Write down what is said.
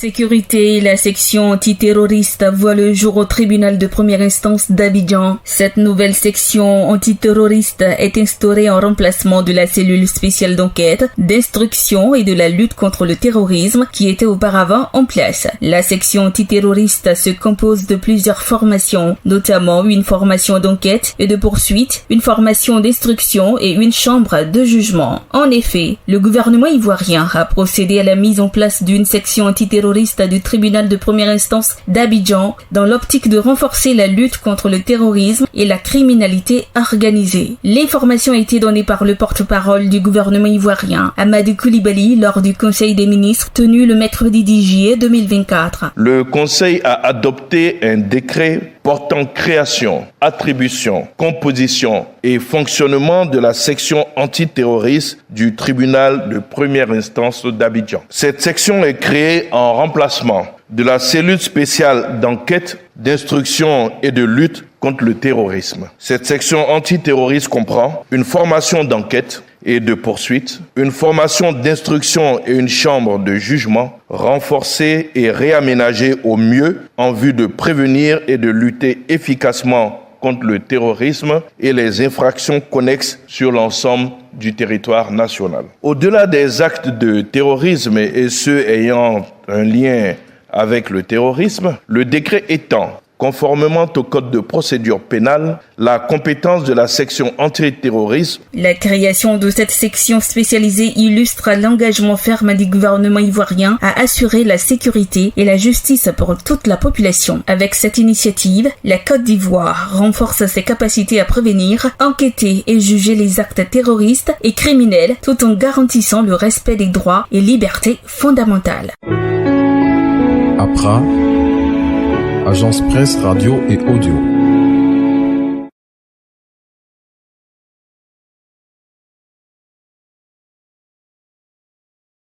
Sécurité, la section antiterroriste voit le jour au tribunal de première instance d'Abidjan. Cette nouvelle section antiterroriste est instaurée en remplacement de la cellule spéciale d'enquête, d'instruction et de la lutte contre le terrorisme qui était auparavant en place. La section antiterroriste se compose de plusieurs formations, notamment une formation d'enquête et de poursuite, une formation d'instruction et une chambre de jugement. En effet, le gouvernement ivoirien a procédé à la mise en place d'une section antiterroriste du tribunal de première instance d'Abidjan dans l'optique de renforcer la lutte contre le terrorisme et la criminalité organisée. L'information a été donnée par le porte-parole du gouvernement ivoirien, Amadou Coulibaly, lors du Conseil des ministres tenu le mercredi 10 juillet 2024. Le Conseil a adopté un décret portant création, attribution, composition et fonctionnement de la section antiterroriste du tribunal de première instance d'Abidjan. Cette section est créée en remplacement de la cellule spéciale d'enquête, d'instruction et de lutte contre le terrorisme. Cette section antiterroriste comprend une formation d'enquête et de poursuite, une formation d'instruction et une chambre de jugement renforcée et réaménagée au mieux en vue de prévenir et de lutter efficacement contre le terrorisme et les infractions connexes sur l'ensemble du territoire national. Au-delà des actes de terrorisme et ceux ayant un lien avec le terrorisme, le décret étend, conformément au code de procédure pénale, la compétence de la section antiterroriste. La création de cette section spécialisée illustre l'engagement ferme du gouvernement ivoirien à assurer la sécurité et la justice pour toute la population. Avec cette initiative, la Côte d'Ivoire renforce ses capacités à prévenir, enquêter et juger les actes terroristes et criminels tout en garantissant le respect des droits et libertés fondamentales. APRA, Agence Presse, Radio et Audio.